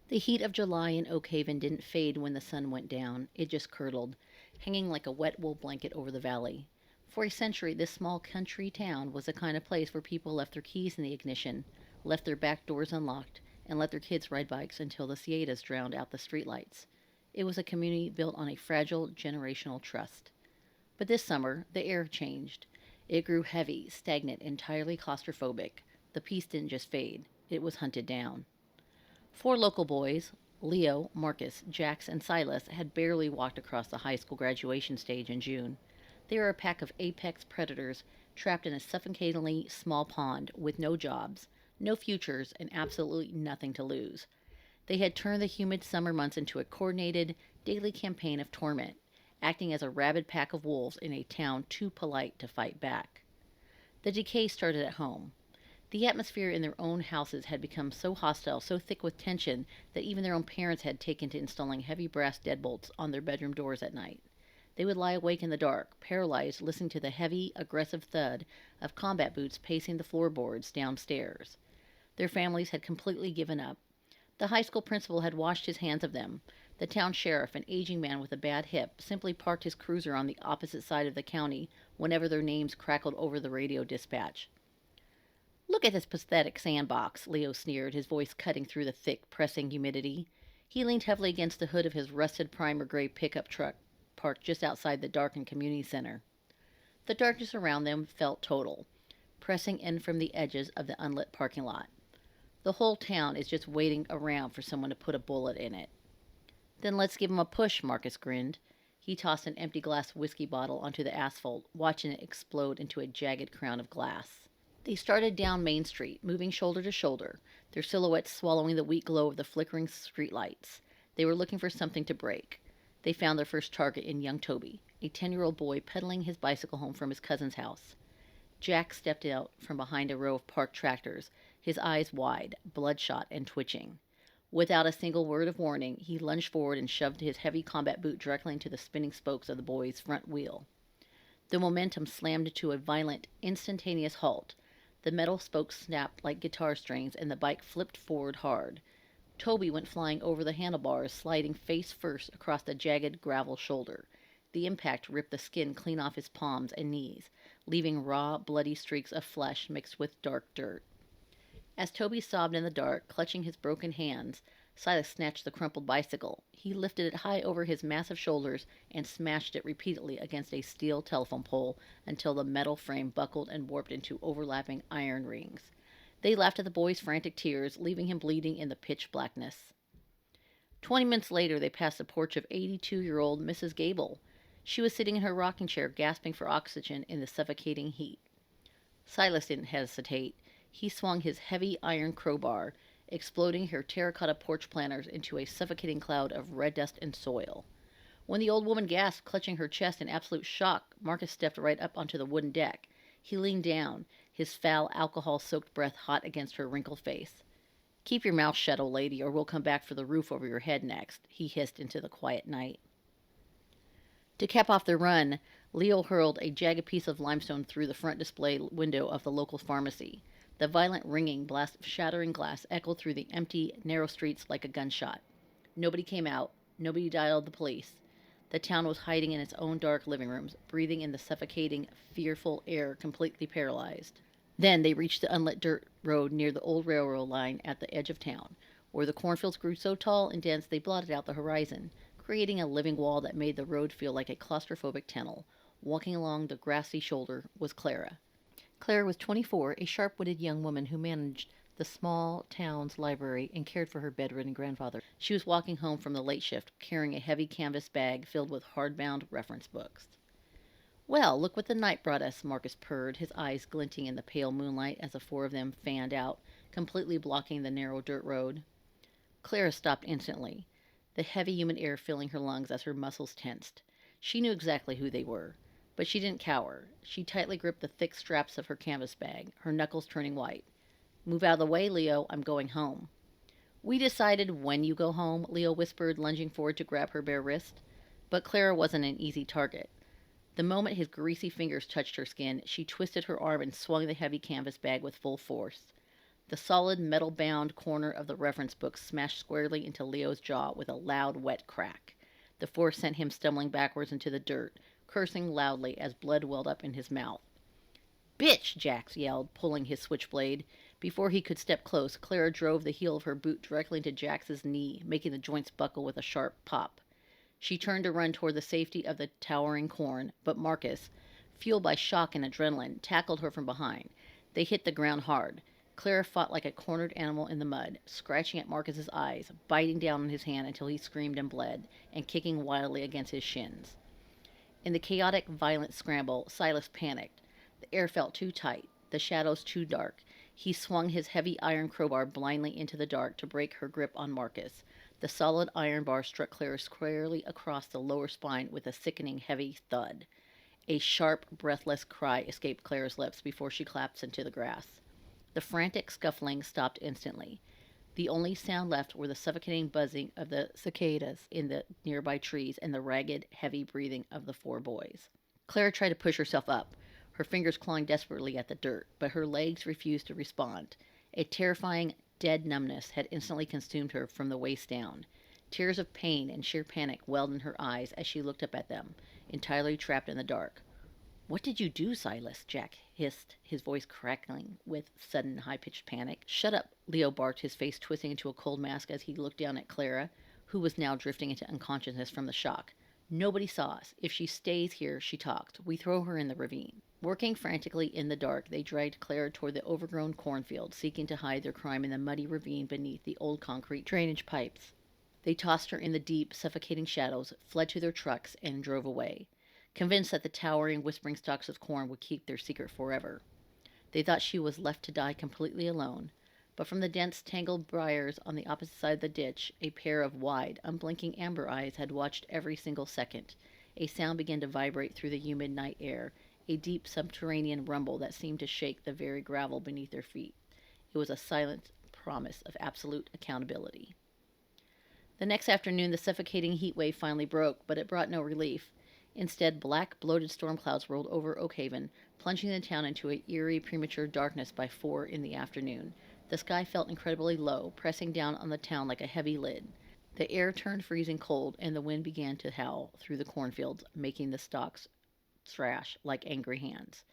The heat of July in Oak Haven didn't fade when the sun went down, it just curdled, hanging like a wet wool blanket over the valley. For a century, this small country town was the kind of place where people left their keys in the ignition, left their back doors unlocked, and let their kids ride bikes until the cicadas drowned out the streetlights. It was a community built on a fragile generational trust. But this summer, the air changed. It grew heavy, stagnant, entirely claustrophobic. The peace didn't just fade, it was hunted down. Four local boys, Leo, Marcus, Jax, and Silas, had barely walked across the high school graduation stage in June. They were a pack of apex predators trapped in a suffocatingly small pond with no jobs, no futures, and absolutely nothing to lose. They had turned the humid summer months into a coordinated, daily campaign of torment, acting as a rabid pack of wolves in a town too polite to fight back. The decay started at home. The atmosphere in their own houses had become so hostile, so thick with tension, that even their own parents had taken to installing heavy brass deadbolts on their bedroom doors at night. They would lie awake in the dark, paralyzed, listening to the heavy, aggressive thud of combat boots pacing the floorboards downstairs. Their families had completely given up. The high school principal had washed his hands of them. The town sheriff, an aging man with a bad hip, simply parked his cruiser on the opposite side of the county whenever their names crackled over the radio dispatch. Look at this pathetic sandbox, Leo sneered, his voice cutting through the thick, pressing humidity. He leaned heavily against the hood of his rusted primer gray pickup truck, parked just outside the darkened community center. The darkness around them felt total, pressing in from the edges of the unlit parking lot. The whole town is just waiting around for someone to put a bullet in it. Then let's give 'em a push, Marcus grinned. He tossed an empty glass whiskey bottle onto the asphalt, watching it explode into a jagged crown of glass. They started down Main Street, moving shoulder to shoulder, their silhouettes swallowing the weak glow of the flickering streetlights. They were looking for something to break. They found their first target in young Toby, a 10-year-old boy pedaling his bicycle home from his cousin's house. Jack stepped out from behind a row of parked tractors, his eyes wide, bloodshot and twitching. Without a single word of warning, he lunged forward and shoved his heavy combat boot directly into the spinning spokes of the boy's front wheel. The momentum slammed to a violent, instantaneous halt. The metal spokes snapped like guitar strings, and the bike flipped forward hard. Toby went flying over the handlebars, sliding face first across the jagged gravel shoulder. The impact ripped the skin clean off his palms and knees, leaving raw, bloody streaks of flesh mixed with dark dirt. As Toby sobbed in the dark, clutching his broken hands, Silas snatched the crumpled bicycle. He lifted it high over his massive shoulders and smashed it repeatedly against a steel telephone pole until the metal frame buckled and warped into overlapping iron rings. They laughed at the boy's frantic tears, leaving him bleeding in the pitch blackness. 20 minutes later, they passed the porch of 82-year-old Mrs. Gable. She was sitting in her rocking chair, gasping for oxygen in the suffocating heat. Silas didn't hesitate. He swung his heavy iron crowbar, exploding her terracotta porch planters into a suffocating cloud of red dust and soil. When the old woman gasped, clutching her chest in absolute shock, Marcus stepped right up onto the wooden deck. He leaned down, his foul, alcohol-soaked breath hot against her wrinkled face. Keep your mouth shut, old lady, or we'll come back for the roof over your head next, he hissed into the quiet night. To cap off their run, Leo hurled a jagged piece of limestone through the front display window of the local pharmacy. The violent ringing blast of shattering glass echoed through the empty, narrow streets like a gunshot. Nobody came out. Nobody dialed the police. The town was hiding in its own dark living rooms, breathing in the suffocating, fearful air, completely paralyzed. Then they reached the unlit dirt road near the old railroad line at the edge of town, where the cornfields grew so tall and dense they blotted out the horizon, creating a living wall that made the road feel like a claustrophobic tunnel. Walking along the grassy shoulder was Clara. Clara was 24, a sharp-witted young woman who managed the small town's library and cared for her bedridden grandfather. She was walking home from the late shift, carrying a heavy canvas bag filled with hardbound reference books. Well, look what the night brought us, Marcus purred, his eyes glinting in the pale moonlight as the four of them fanned out, completely blocking the narrow dirt road. Clara stopped instantly, the heavy humid air filling her lungs as her muscles tensed. She knew exactly who they were. But she didn't cower. She tightly gripped the thick straps of her canvas bag, her knuckles turning white. Move out of the way, Leo. I'm going home. We decided when you go home, Leo whispered, lunging forward to grab her bare wrist. But Clara wasn't an easy target. The moment his greasy fingers touched her skin, she twisted her arm and swung the heavy canvas bag with full force. The solid metal-bound corner of the reference book smashed squarely into Leo's jaw with a loud, wet crack. The force sent him stumbling backwards into the dirt, cursing loudly as blood welled up in his mouth. "Bitch!" Jax yelled, pulling his switchblade. Before he could step close, Clara drove the heel of her boot directly into Jax's knee, making the joints buckle with a sharp pop. She turned to run toward the safety of the towering corn, but Marcus, fueled by shock and adrenaline, tackled her from behind. They hit the ground hard. Clara fought like a cornered animal in the mud, scratching at Marcus's eyes, biting down on his hand until he screamed and bled, and kicking wildly against his shins. In the chaotic, violent scramble, Silas panicked. The air felt too tight, the shadows too dark. He swung his heavy iron crowbar blindly into the dark to break her grip on Marcus. The solid iron bar struck Clara squarely across the lower spine with a sickening, heavy thud. A sharp, breathless cry escaped Clara's lips before she collapsed into the grass. The frantic scuffling stopped instantly. The only sound left were the suffocating buzzing of the cicadas in the nearby trees and the ragged, heavy breathing of the four boys. Clara tried to push herself up, her fingers clawing desperately at the dirt, but her legs refused to respond. A terrifying, dead numbness had instantly consumed her from the waist down. Tears of pain and sheer panic welled in her eyes as she looked up at them, entirely trapped in the dark. "What did you do, Silas?" Jack hissed, his voice crackling with sudden high-pitched panic. "Shut up," Leo barked, his face twisting into a cold mask as he looked down at Clara, who was now drifting into unconsciousness from the shock. "Nobody saw us. If she stays here," she talked, "we throw her in the ravine." Working frantically in the dark, they dragged Clara toward the overgrown cornfield, seeking to hide their crime in the muddy ravine beneath the old concrete drainage pipes. They tossed her in the deep, suffocating shadows, fled to their trucks, and drove away, convinced that the towering, whispering stalks of corn would keep their secret forever. They thought she was left to die completely alone, but from the dense, tangled briars on the opposite side of the ditch, a pair of wide, unblinking amber eyes had watched every single second. A sound began to vibrate through the humid night air, a deep subterranean rumble that seemed to shake the very gravel beneath their feet. It was a silent promise of absolute accountability. The next afternoon, the suffocating heat wave finally broke, but it brought no relief. Instead, black, bloated storm clouds rolled over Oakhaven, plunging the town into an eerie, premature darkness by 4 in the afternoon. The sky felt incredibly low, pressing down on the town like a heavy lid. The air turned freezing cold, and the wind began to howl through the cornfields, making the stalks thrash like angry hands.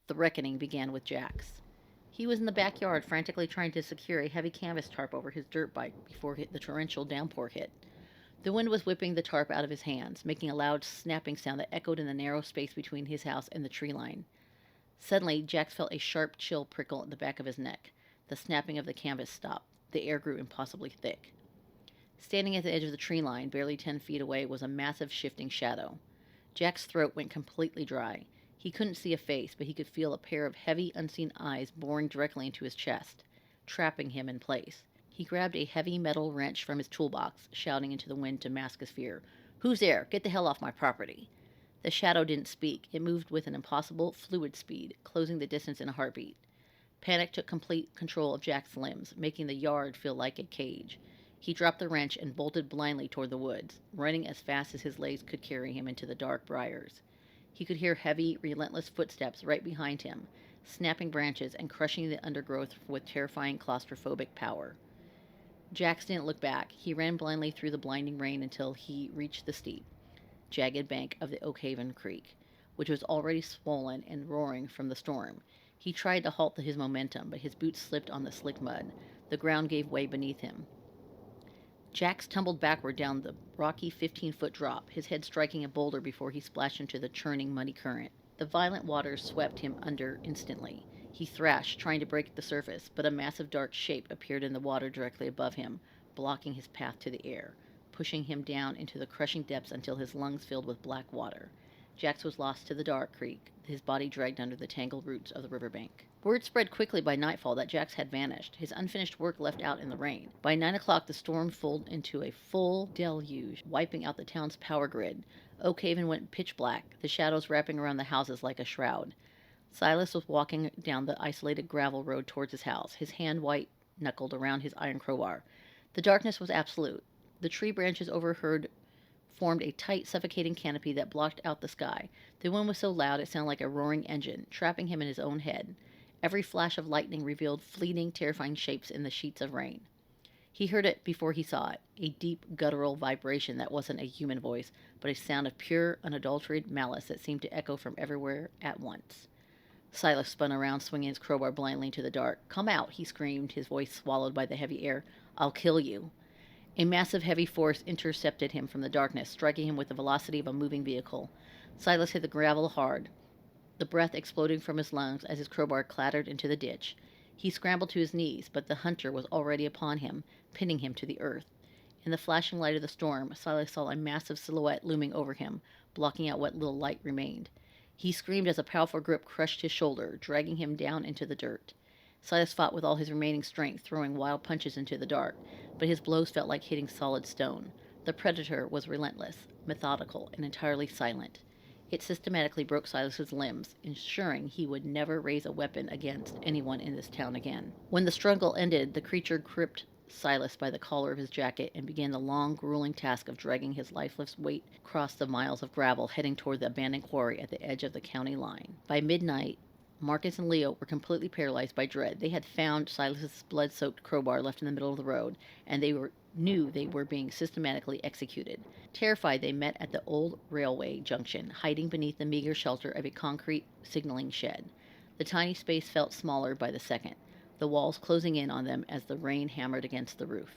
The reckoning began with Jax. He was in the backyard, frantically trying to secure a heavy canvas tarp over his dirt bike before the torrential downpour hit. The wind was whipping the tarp out of his hands, making a loud snapping sound that echoed in the narrow space between his house and the tree line. Suddenly, Jax felt a sharp chill prickle at the back of his neck. The snapping of the canvas stopped. The air grew impossibly thick. Standing at the edge of the tree line, barely 10 feet away, was a massive shifting shadow. Jack's throat went completely dry. He couldn't see a face, but he could feel a pair of heavy, unseen eyes boring directly into his chest, trapping him in place. He grabbed a heavy metal wrench from his toolbox, shouting into the wind to mask his fear. "Who's there? Get the hell off my property." The shadow didn't speak. It moved with an impossible, fluid speed, closing the distance in a heartbeat. Panic took complete control of Jack's limbs, making the yard feel like a cage. He dropped the wrench and bolted blindly toward the woods, running as fast as his legs could carry him into the dark briars. He could hear heavy, relentless footsteps right behind him, snapping branches and crushing the undergrowth with terrifying claustrophobic power. Jax didn't look back. He ran blindly through the blinding rain until he reached the steep, jagged bank of the Oakhaven Creek, which was already swollen and roaring from the storm. He tried to halt his momentum, but his boots slipped on the slick mud. The ground gave way beneath him. Jax tumbled backward down the rocky 15-foot drop, his head striking a boulder before he splashed into the churning, muddy current. The violent waters swept him under instantly. He thrashed, trying to break the surface, but a massive dark shape appeared in the water directly above him, blocking his path to the air, pushing him down into the crushing depths until his lungs filled with black water. Jax was lost to the dark creek, his body dragged under the tangled roots of the riverbank. Word spread quickly by nightfall that Jax had vanished, his unfinished work left out in the rain. By 9 o'clock, the storm rolled into a full deluge, wiping out the town's power grid. Oakhaven went pitch black, the shadows wrapping around the houses like a shroud. Silas was walking down the isolated gravel road towards his house, his hand white-knuckled around his iron crowbar. The darkness was absolute. The tree branches overhead formed a tight, suffocating canopy that blocked out the sky. The wind was so loud it sounded like a roaring engine, trapping him in his own head. Every flash of lightning revealed fleeting, terrifying shapes in the sheets of rain. He heard it before he saw it, a deep, guttural vibration that wasn't a human voice, but a sound of pure, unadulterated malice that seemed to echo from everywhere at once. Silas spun around, swinging his crowbar blindly into the dark. "Come out," he screamed, his voice swallowed by the heavy air. "I'll kill you." A massive, heavy force intercepted him from the darkness, striking him with the velocity of a moving vehicle. Silas hit the gravel hard, the breath exploding from his lungs as his crowbar clattered into the ditch. He scrambled to his knees, but the hunter was already upon him, pinning him to the earth. In the flashing light of the storm, Silas saw a massive silhouette looming over him, blocking out what little light remained. He screamed as a powerful grip crushed his shoulder, dragging him down into the dirt. Silas fought with all his remaining strength, throwing wild punches into the dark, but his blows felt like hitting solid stone. The predator was relentless, methodical, and entirely silent. It systematically broke Silas's limbs, ensuring he would never raise a weapon against anyone in this town again. When the struggle ended, the creature gripped Silas by the collar of his jacket and began the long, grueling task of dragging his lifeless weight across the miles of gravel, heading toward the abandoned quarry at the edge of the county line. By midnight, Marcus and Leo were completely paralyzed by dread. They had found Silas's blood-soaked crowbar left in the middle of the road, and knew they were being systematically executed. Terrified, they met at the old railway junction, hiding beneath the meager shelter of a concrete signaling shed. The tiny space felt smaller by the second, the walls closing in on them as the rain hammered against the roof.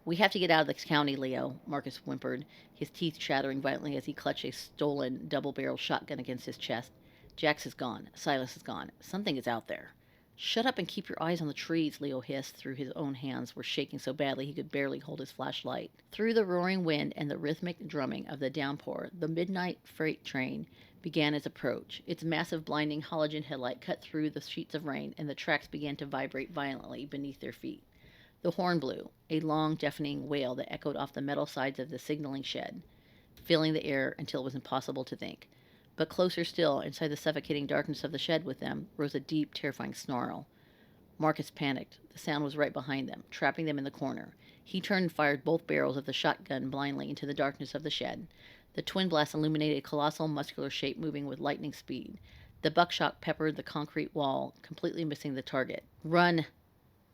"We have to get out of this county, Leo," Marcus whimpered, his teeth chattering violently as he clutched a stolen double-barreled shotgun against his chest. "Jax is gone. Silas is gone. Something is out there." "Shut up and keep your eyes on the trees," Leo hissed through his own hands were shaking so badly he could barely hold his flashlight. Through the roaring wind and the rhythmic drumming of the downpour, the midnight freight train began its approach. Its massive, blinding halogen headlight cut through the sheets of rain, and the tracks began to vibrate violently beneath their feet. The horn blew, a long, deafening wail that echoed off the metal sides of the signaling shed, filling the air until it was impossible to think. But closer still, inside the suffocating darkness of the shed with them, rose a deep, terrifying snarl. Marcus panicked. The sound was right behind them, trapping them in the corner. He turned and fired both barrels of the shotgun blindly into the darkness of the shed. The twin blasts illuminated a colossal, muscular shape moving with lightning speed. The buckshot peppered the concrete wall, completely missing the target. "Run!"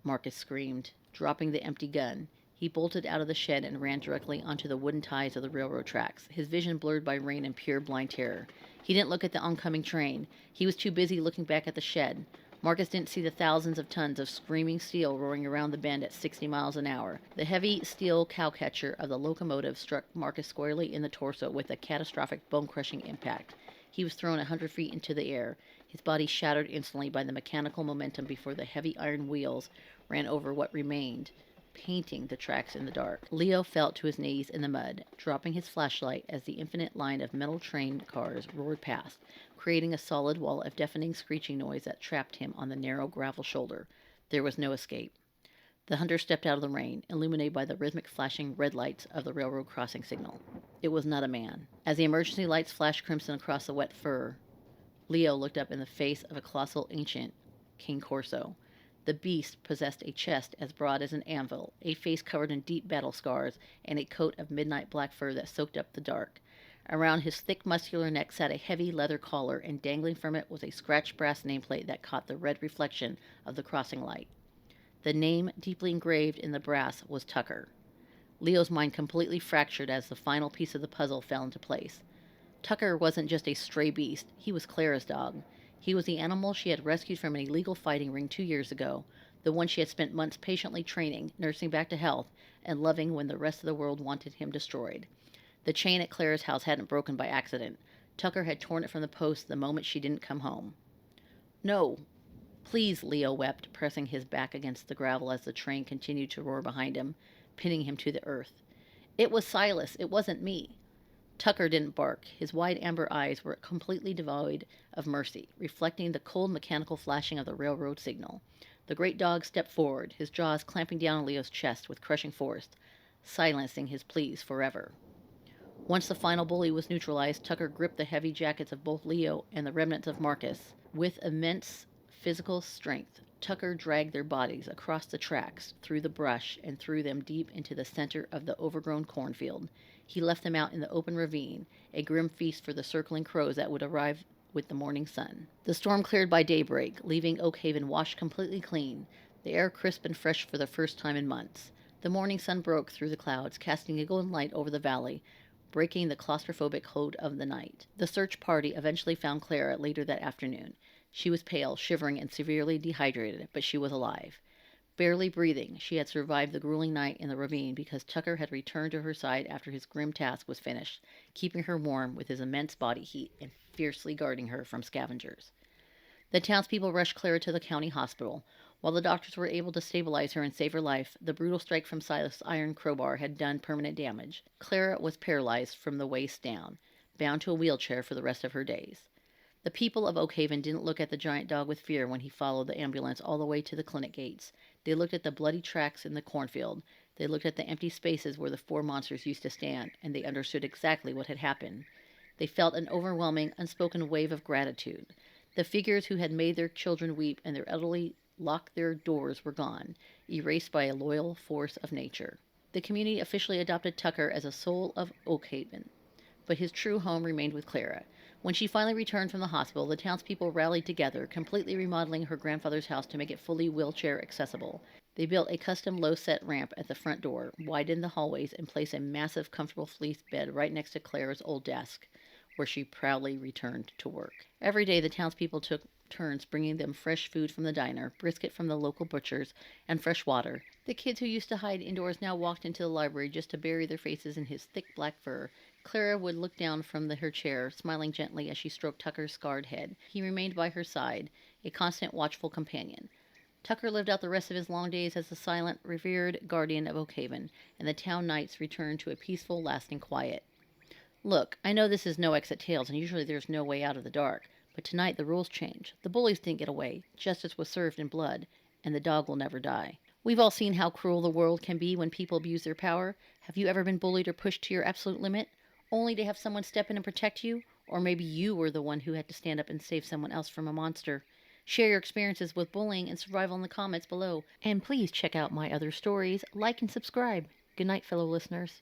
Marcus screamed, dropping the empty gun. He bolted out of the shed and ran directly onto the wooden ties of the railroad tracks, his vision blurred by rain and pure blind terror. He didn't look at the oncoming train. He was too busy looking back at the shed. Marcus didn't see the thousands of tons of screaming steel roaring around the bend at 60 miles an hour. The heavy steel cowcatcher of the locomotive struck Marcus squarely in the torso with a catastrophic bone-crushing impact. He was thrown 100 feet into the air, his body shattered instantly by the mechanical momentum before the heavy iron wheels ran over what remained, painting the tracks in the dark. Leo fell to his knees in the mud, dropping his flashlight as the infinite line of metal train cars roared past, creating a solid wall of deafening screeching noise that trapped him on the narrow gravel shoulder. There was no escape. The hunter stepped out of the rain, illuminated by the rhythmic flashing red lights of the railroad crossing signal. It was not a man. As the emergency lights flashed crimson across the wet fur, Leo looked up in the face of a colossal ancient King Corso. The beast possessed a chest as broad as an anvil, a face covered in deep battle scars, and a coat of midnight black fur that soaked up the dark. Around his thick, muscular neck sat a heavy leather collar, and dangling from it was a scratched brass nameplate that caught the red reflection of the crossing light. The name, deeply engraved in the brass, was Tucker. Leo's mind completely fractured as the final piece of the puzzle fell into place. Tucker wasn't just a stray beast, he was Clara's dog. He was the animal she had rescued from an illegal fighting ring 2 years ago, the one she had spent months patiently training, nursing back to health, and loving when the rest of the world wanted him destroyed. The chain at Clara's house hadn't broken by accident. Tucker had torn it from the post the moment she didn't come home. "No, please," Leo wept, pressing his back against the gravel as the train continued to roar behind him, pinning him to the earth. "It was Silas. It wasn't me." Tucker didn't bark. His wide amber eyes were completely devoid of mercy, reflecting the cold mechanical flashing of the railroad signal. The great dog stepped forward, his jaws clamping down on Leo's chest with crushing force, silencing his pleas forever. Once the final bully was neutralized, Tucker gripped the heavy jackets of both Leo and the remnants of Marcus. With immense physical strength, Tucker dragged their bodies across the tracks, through the brush, and threw them deep into the center of the overgrown cornfield. He left them out in the open ravine, a grim feast for the circling crows that would arrive with the morning sun. The storm cleared by daybreak, leaving Oak Haven washed completely clean, the air crisp and fresh for the first time in months. The morning sun broke through the clouds, casting a golden light over the valley, breaking the claustrophobic hold of the night. The search party eventually found Clara later that afternoon. She was pale, shivering, and severely dehydrated, but she was alive. Barely breathing, she had survived the grueling night in the ravine because Tucker had returned to her side after his grim task was finished, keeping her warm with his immense body heat and fiercely guarding her from scavengers. The townspeople rushed Clara to the county hospital. While the doctors were able to stabilize her and save her life, the brutal strike from Silas' iron crowbar had done permanent damage. Clara was paralyzed from the waist down, bound to a wheelchair for the rest of her days. The people of Oak Haven didn't look at the giant dog with fear when he followed the ambulance all the way to the clinic gates. They looked at the bloody tracks in the cornfield. They looked at the empty spaces where the four monsters used to stand, and they understood exactly what had happened. They felt an overwhelming, unspoken wave of gratitude. The figures who had made their children weep and their elderly lock their doors were gone, erased by a loyal force of nature. The community officially adopted Tucker as a soul of Oak Haven, but his true home remained with Clara. When she finally returned from the hospital, the townspeople rallied together, completely remodeling her grandfather's house to make it fully wheelchair accessible. They built a custom low-set ramp at the front door, widened the hallways, and placed a massive, comfortable fleece bed right next to Clara's old desk, where she proudly returned to work. Every day, the townspeople took turns bringing them fresh food from the diner, brisket from the local butchers, and fresh water. The kids who used to hide indoors now walked into the library just to bury their faces in his thick black fur. Clara would look down from her chair, smiling gently as she stroked Tucker's scarred head. He remained by her side, a constant watchful companion. Tucker lived out the rest of his long days as the silent, revered guardian of Oak Haven, and the town nights returned to a peaceful, lasting quiet. Look, I know this is No Exit Tales, and usually there's no way out of the dark, but tonight the rules change. The bullies didn't get away, justice was served in blood, and the dog will never die. We've all seen how cruel the world can be when people abuse their power. Have you ever been bullied or pushed to your absolute limit, only to have someone step in and protect you? Or maybe you were the one who had to stand up and save someone else from a monster. Share your experiences with bullying and survival in the comments below. And please check out my other stories, like and subscribe. Good night, fellow listeners.